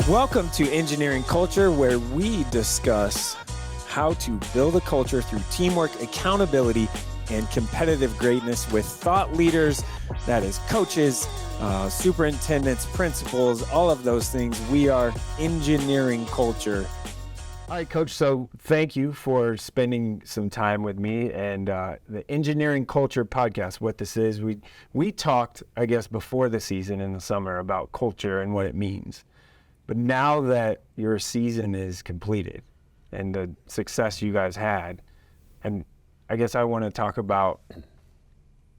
Welcome to Engineering Culture, where we discuss how to build a culture through teamwork, accountability, and competitive greatness with thought leaders, that is coaches, superintendents, principals, all of those things. We are Engineering Culture. All right, Coach, so thank you for spending some time with me and the Engineering Culture podcast. What this is, we talked, I guess, before the season in the summer about culture and what it means. But now that your season is completed and the success you guys had, and I guess I want to talk about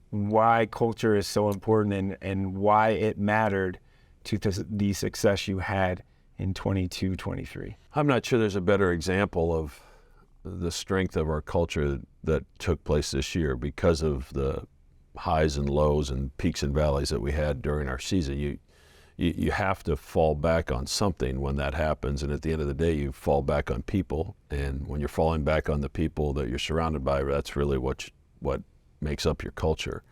why culture is so important and why it mattered to the success you had in 22-23. I'm not sure there's a better example of the strength of our culture that took place this year because of the highs and lows and peaks and valleys that we had during our season. You have to fall back on something when that happens, and at the end of the day, you fall back on people. And when you're falling back on the people that you're surrounded by, that's really what makes up your culture.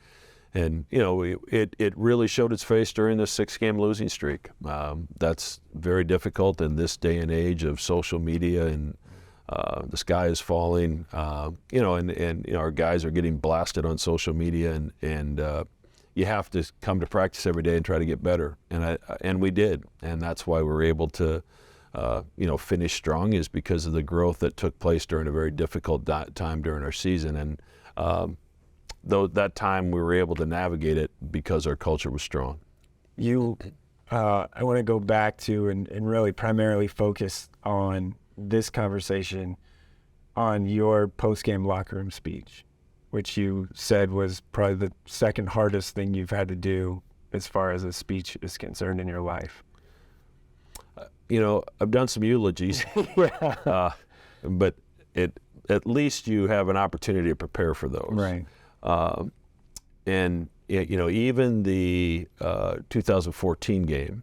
And you know, it really showed its face during the 6-game losing streak. That's very difficult in this day and age of social media, and the sky is falling. And our guys are getting blasted on social media, and you have to come to practice every day and try to get better, and we did, and that's why we were able to, finish strong, is because of the growth that took place during a very difficult time during our season, and though that time we were able to navigate it because our culture was strong. I want to go back to and really primarily focus on this conversation on your post-game locker room speech, which you said was probably the second hardest thing you've had to do as far as a speech is concerned in your life. I've done some eulogies, but at least you have an opportunity to prepare for those. Right. Even the 2014 game,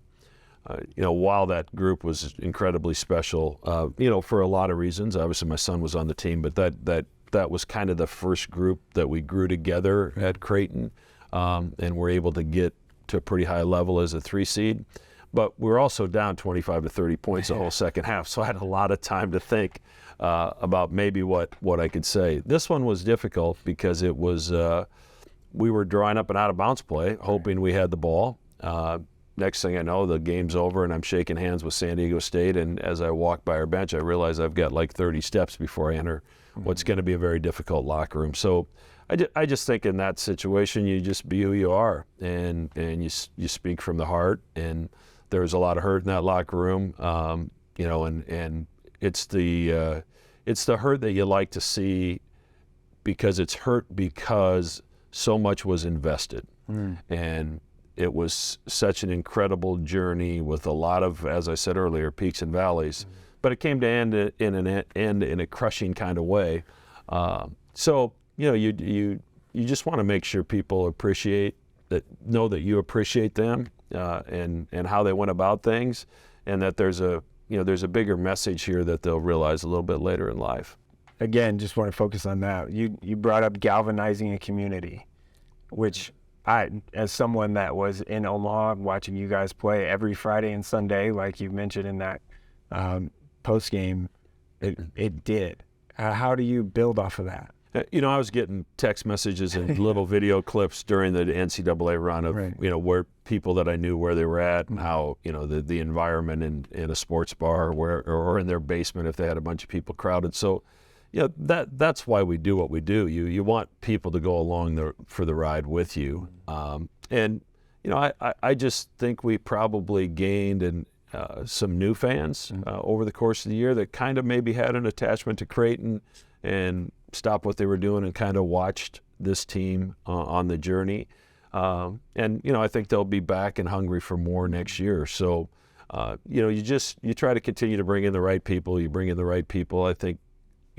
while that group was incredibly special, for a lot of reasons. Obviously, my son was on the team, but that was kind of the first group that we grew together at Creighton, and were able to get to a pretty high level as a 3 seed. But we were also down 25 to 30 points the whole second half, so I had a lot of time to think about maybe what I could say. This one was difficult because it was we were drawing up an out-of-bounds play, hoping we had the ball. Next thing I know, the game's over, and I'm shaking hands with San Diego State, and as I walk by our bench, I realize I've got like 30 steps before I enter what's going to be a very difficult locker room. So I just think in that situation, you just be who you are, and you speak from the heart, and there was a lot of hurt in that locker room, and it's the hurt that you like to see, because it's hurt because so much was invested, and it was such an incredible journey with a lot of, as I said earlier, peaks and valleys, but it came to end in a crushing kind of way. So you just want to make sure people know that you appreciate them, and how they went about things, and that there's a bigger message here that they'll realize a little bit later in life. Again, just want to focus on that. You brought up galvanizing a community, which I, as someone that was in Omaha watching you guys play every Friday and Sunday, like you mentioned in that post game, it did. How do you build off of that? I was getting text messages and little video clips during the NCAA run of, where people that I knew where they were at, and how, the environment in a sports bar or in their basement if they had a bunch of people crowded. So, that's why we do what we do. You want people to go along for the ride with you. I just think we probably gained some new fans over the course of the year that kind of maybe had an attachment to Creighton and stopped what they were doing and kind of watched this team on the journey. I think they'll be back and hungry for more next year. So, you try to continue to bring in the right people. You bring in the right people. I think,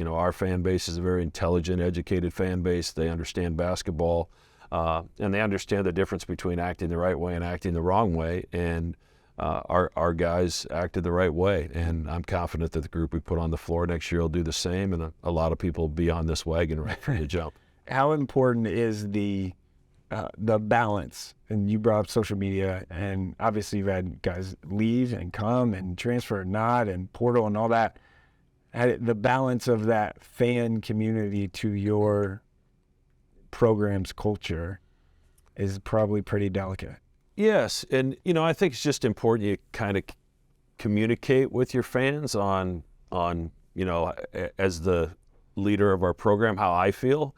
our fan base is a very intelligent, educated fan base. They understand basketball, and they understand the difference between acting the right way and acting the wrong way. And our guys acted the right way, and I'm confident that the group we put on the floor next year will do the same, and a lot of people will be on this wagon right from the jump. How important is the the balance, and you brought up social media, and obviously you've had guys leave and come and transfer and not, and portal and all that. The balance of that fan community to your program's culture is probably pretty delicate. Yes, and I think it's just important you kind of communicate with your fans on as the leader of our program how I feel,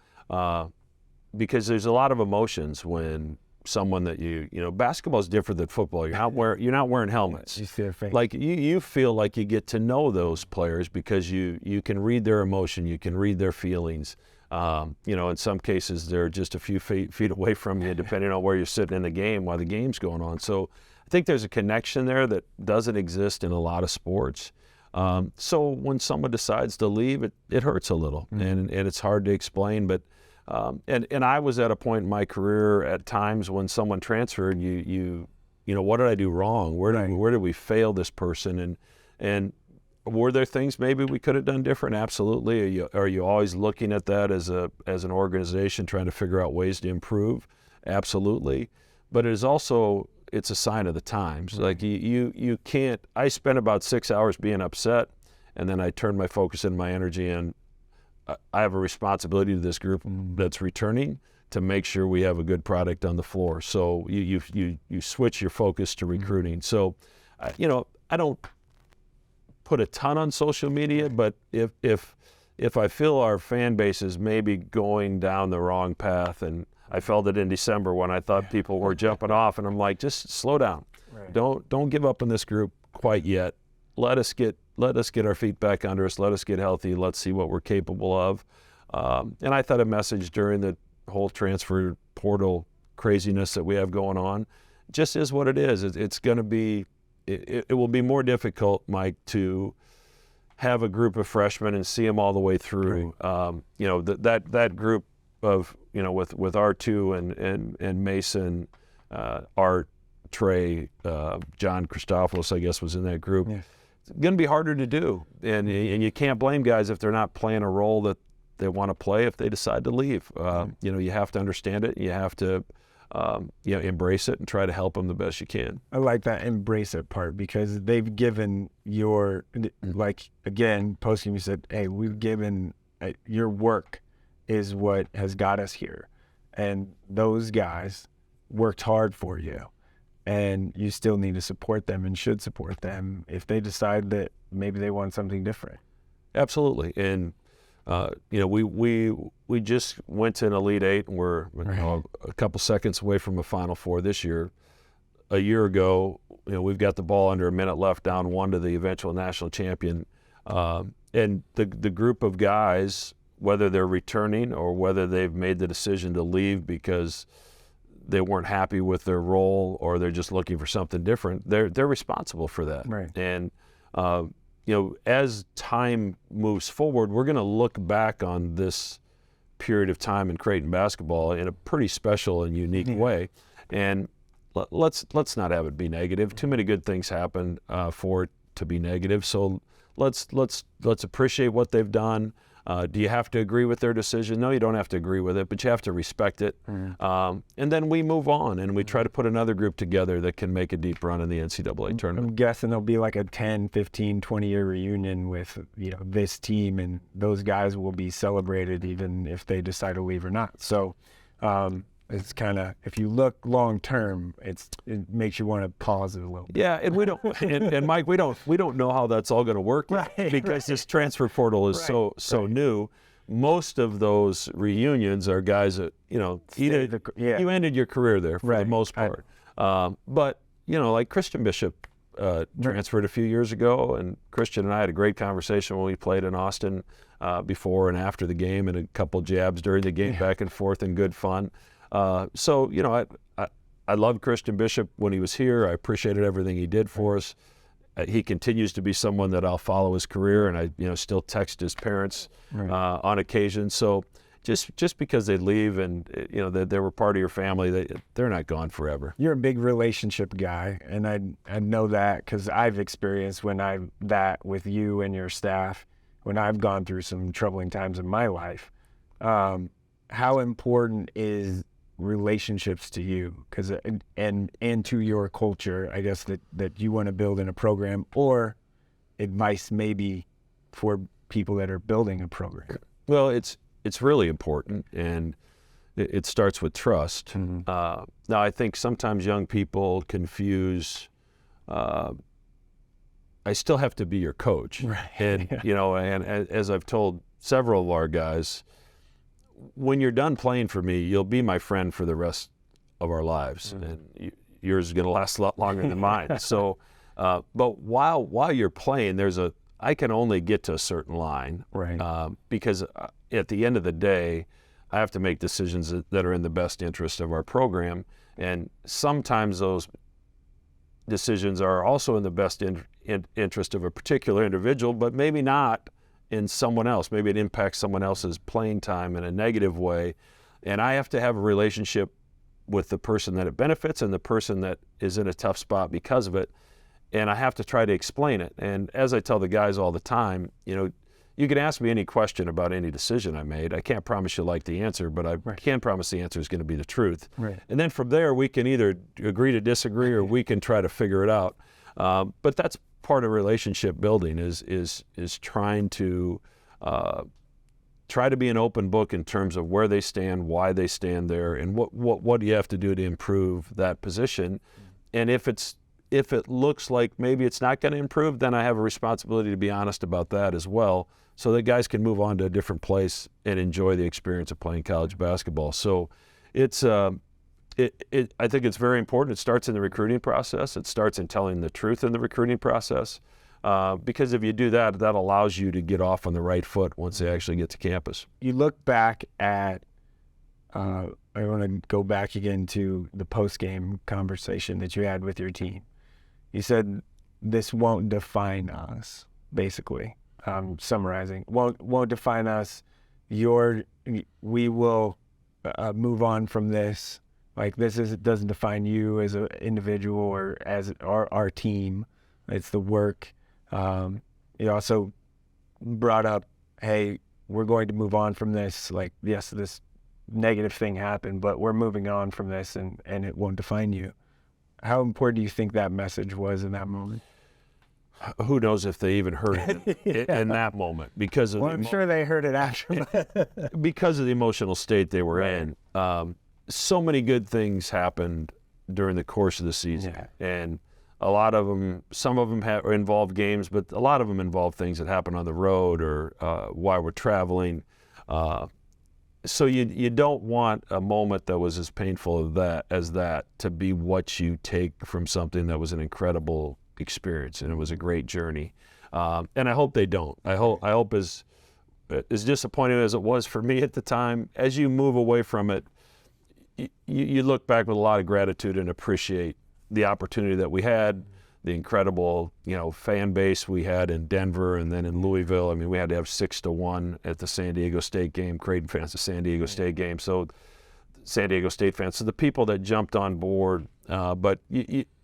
because there's a lot of emotions when someone that basketball is different than football. You're not wearing helmets. You see their face. Like you feel like you get to know those players because you can read their emotion, you can read their feelings. In some cases they're just a few feet away from you, depending on where you're sitting in the game while the game's going on. So I think there's a connection there that doesn't exist in a lot of sports. So when someone decides to leave, it hurts a little, and it's hard to explain. But and I was at a point in my career at times when someone transferred, what did I do wrong? Where did we fail this person? And were there things maybe we could have done different? Absolutely. Are you always looking at that as an organization trying to figure out ways to improve? Absolutely. But it's a sign of the times. Like you can't. I spent about 6 hours being upset, and then I turned my focus and my energy in. I have a responsibility to this group that's returning to make sure we have a good product on the floor. So you switch your focus to recruiting. So, I don't put a ton on social media, but if I feel our fan base is maybe going down the wrong path, and I felt it in December when I thought people were jumping off, and I'm like, just slow down. Right. Don't give up on this group quite yet. Let us get our feet back under us. Let us get healthy. Let's see what we're capable of. And I thought a message during the whole transfer portal craziness that we have going on just is what it is. It's going to be. It will be more difficult, Mike, to have a group of freshmen and see them all the way through. Right. That group of with R2 and Mason, Art, Trey, John Christopoulos, I guess, was in that group. Yeah. It's going to be harder to do, and you can't blame guys if they're not playing a role that they want to play if they decide to leave. You have to understand it. You have to embrace it and try to help them the best you can. I like that embrace it part, because they've given again, Postgame, you said, hey, we've given your work is what has got us here. And those guys worked hard for you. And you still need to support them and should support them if they decide that maybe they want something different. Absolutely. And we just went to an Elite Eight, and we're a couple seconds away from a Final Four this year. A year ago, we've got the ball under a minute left, down 1 to the eventual national champion. And the group of guys, whether they're returning or whether they've made the decision to leave because they weren't happy with their role or they're just looking for something different, they're responsible for that. Right. And as time moves forward, we're going to look back on this period of time in Creighton basketball in a pretty special and unique way. And let's not have it be negative. Too many good things happen for it to be negative. So let's appreciate what they've done. Do you have to agree with their decision? No, you don't have to agree with it, but you have to respect it. And then we move on, and we try to put another group together that can make a deep run in the NCAA tournament. I'm guessing there'll be like a 10, 15, 20-year reunion with this team, and those guys will be celebrated even if they decide to leave or not. So it's kind of, if you look long term, it makes you want to pause it a little bit. Yeah, and we don't, and Mike, we don't know how that's all going to work because this transfer portal is so new. Most of those reunions are guys that you ended your career there for the most part. But like Christian Bishop transferred a few years ago, and Christian and I had a great conversation when we played in Austin before and after the game, and a couple jabs during the game, back and forth, and good fun. I loved Christian Bishop when he was here. I appreciated everything he did for us. He continues to be someone that I'll follow his career, and I still text his parents on occasion. So just because they leave and they were part of your family, they're not gone forever. You're a big relationship guy, and I know that because I've experienced that with you and your staff when I've gone through some troubling times in my life. How important is relationships to you, because and to your culture, I guess, that you want to build in a program, or advice maybe for people that are building a program? Well, it's really important, and it starts with trust. Mm-hmm. Now, I think sometimes young people confuse, I still have to be your coach. Right. And, Yeah. you know, and as I've told several of our guys, when you're done playing for me, you'll be my friend for the rest of our lives. Mm-hmm. And yours is going to last a lot longer than mine. So, but while you're playing, I can only get to a certain line. Right. Because at the end of the day, I have to make decisions that are in the best interest of our program. And sometimes those decisions are also in the best interest of a particular individual, but maybe not in someone else. Maybe it impacts someone else's playing time in a negative way. And I have to have a relationship with the person that it benefits and the person that is in a tough spot because of it. And I have to try to explain it. And as I tell the guys all the time, you know, you can ask me any question about any decision I made. I can't promise you'll like the answer, but I can promise the answer is going to be the truth. Right. And then from there, we can either agree to disagree, or we can try to figure it out. But that's part of relationship building is trying to try to be an open book in terms of where they stand, why they stand there, and what do you have to do to improve that position. And if it looks like maybe it's not going to improve, then I have a responsibility to be honest about that as well, so that guys can move on to a different place and enjoy the experience of playing college basketball. So it's I think it's very important. It starts in the recruiting process. It starts in telling the truth in the recruiting process, because if you do that, that allows you to get off on the right foot once they actually get to campus. You look back at, I want to go back again to the post-game conversation that you had with your team. You said, this won't define us, basically. Summarizing, won't define us. We will move on from this. Like, it doesn't define you as an individual or as our team. It's the work. You also brought up, hey, we're going to move on from this. Like, yes, this negative thing happened, but we're moving on from this, and it won't define you. How important do you think that message was in that moment? Who knows if they even heard it in that moment, because of I'm sure they heard it after. because of the emotional state they were in. So many good things happened during the course of the season, and a lot of them, some of them involved games, but a lot of them involved things that happened on the road or while we're traveling. So you don't want a moment that was as painful as that to be what you take from something that was an incredible experience, and it was a great journey. And I hope they don't. I hope as disappointing as it was for me at the time, as you move away from it, you look back with a lot of gratitude and appreciate the opportunity that we had, the incredible, fan base we had in Denver and then in Louisville. I mean, we had to have 6-1 at the San Diego State game, Creighton fans, the San Diego State game. So San Diego State fans, so the people that jumped on board, but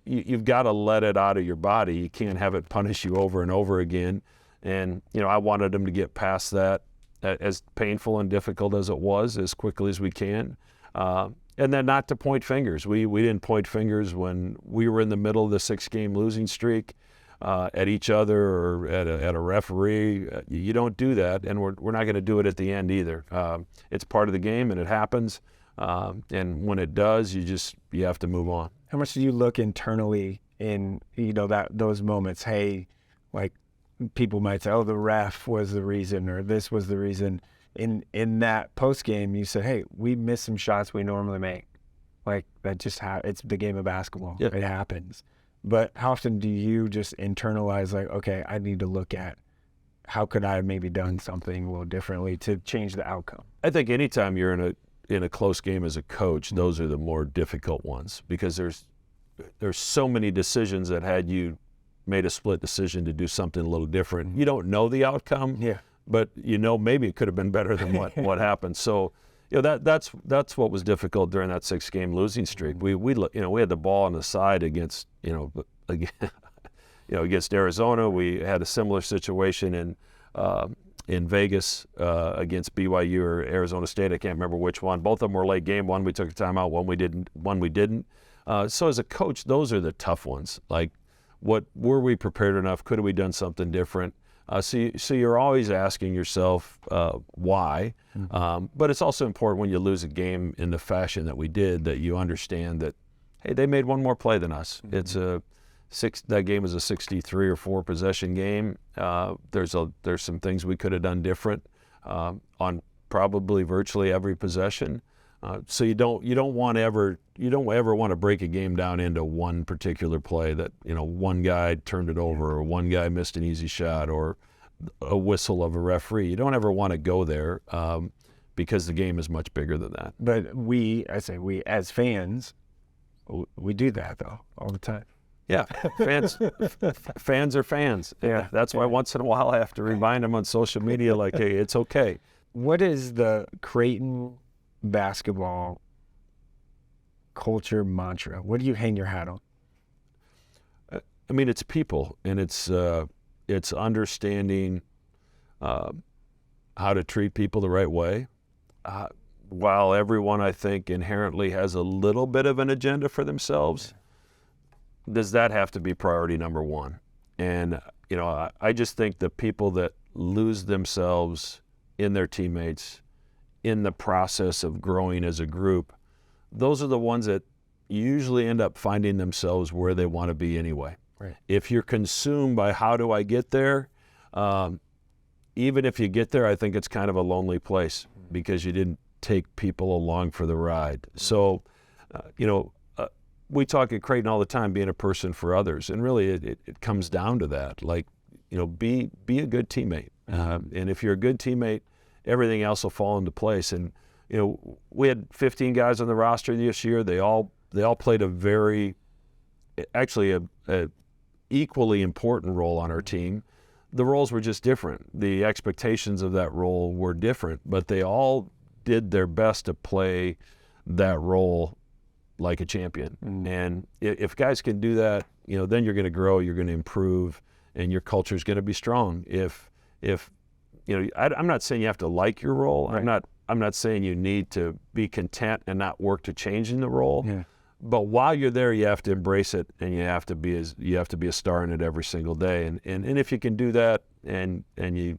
you've got to let it out of your body. You can't have it punish you over and over again. And, I wanted them to get past that, as painful and difficult as it was, as quickly as we can. And then not to point fingers. We didn't point fingers when we were in the middle of the 6-game losing streak at each other or at a referee. You don't do that, and we're not going to do it at the end either. It's part of the game, and it happens. And when it does, you have to move on. How much do you look internally in those moments? Hey, like, people might say, "Oh, the ref was the reason," or "This was the reason." In that post game, you said, "Hey, we missed some shots we normally make." Like, that just it's the game of basketball. Yep. It happens. But how often do you just internalize, like, okay, I need to look at how could I have maybe done something a little differently to change the outcome? I think anytime you're in a close game as a coach, those are the more difficult ones, because there's so many decisions that had you made a split decision to do something a little different. You don't know the outcome. Yeah. But maybe it could have been better than what happened. So, that's what was difficult during that 6-game losing streak. We had the ball on the side against against Arizona. We had a similar situation in in Vegas against BYU or Arizona State. I can't remember which one. Both of them were late game. One we took a timeout, one we didn't. So as a coach, those are the tough ones. Like, what were we prepared enough? Could have we done something different? So you're always asking yourself why. But it's also important when you lose a game in the fashion that we did, that you understand that, hey, they made one more play than us. It's that game was a 63 or 4 possession game. There's some things we could have done different on probably virtually every possession. So you don't ever want to break a game down into one particular play that, one guy turned it over or one guy missed an easy shot or a whistle of a referee. You don't ever want to go there because the game is much bigger than that. But we as fans, we do that though all the time. Yeah, fans are fans. Yeah, that's why once in a while I have to remind them on social media, like, hey, it's okay. What is the Creighton basketball culture mantra? What do you hang your hat on? I mean, it's people, and it's understanding how to treat people the right way. While everyone, I think, inherently has a little bit of an agenda for themselves, does that have to be priority number one? And, I just think the people that lose themselves in their teammates in the process of growing as a group, those are the ones that usually end up finding themselves where they want to be anyway. Right. If you're consumed by how do I get there, even if you get there, I think it's kind of a lonely place because you didn't take people along for the ride. So, we talk at Creighton all the time, being a person for others, and really it comes down to that. Like, be a good teammate, and if you're a good teammate, everything else will fall into place. And we had 15 guys on the roster this year. They all played a equally important role on our team. The roles were just different. The expectations of that role were different, but they all did their best to play that role like a champion. And if guys can do that, then you're going to grow, you're going to improve, and your culture is going to be strong. If I'm not saying you have to like your role. Right. I'm not saying you need to be content and not work to changing the role. Yeah. But while you're there, you have to embrace it, and you have to be a star in it every single day. And if you can do that, and you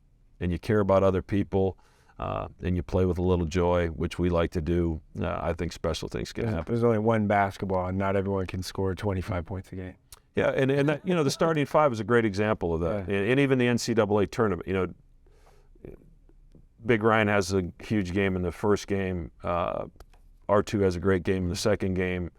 care about other people, and you play with a little joy, which we like to do, I think special things can happen. There's only one basketball, and not everyone can score 25 points a game. Yeah, and that, the starting five is a great example of that. Yeah. And even the NCAA tournament, Big Ryan has a huge game in the first game. R2 has a great game in the second game.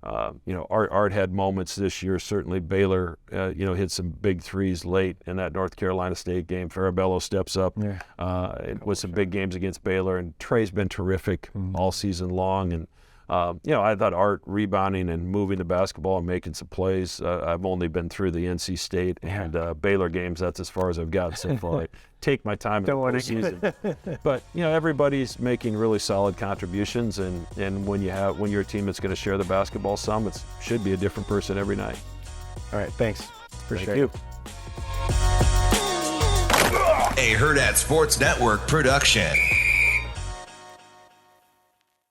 Art had moments this year. Certainly Baylor, hit some big threes late in that North Carolina State game. Farabello steps up with some big games against Baylor, and Trey's been terrific all season long. And I thought Art rebounding and moving the basketball and making some plays. I've only been through the NC State and Baylor games. That's as far as I've gotten so far. I take my time in the postseason. But everybody's making really solid contributions, and when you're a team that's going to share the basketball some, it should be a different person every night. All right, thanks. Appreciate Thank you. it. A Hurrdat Sports Network production.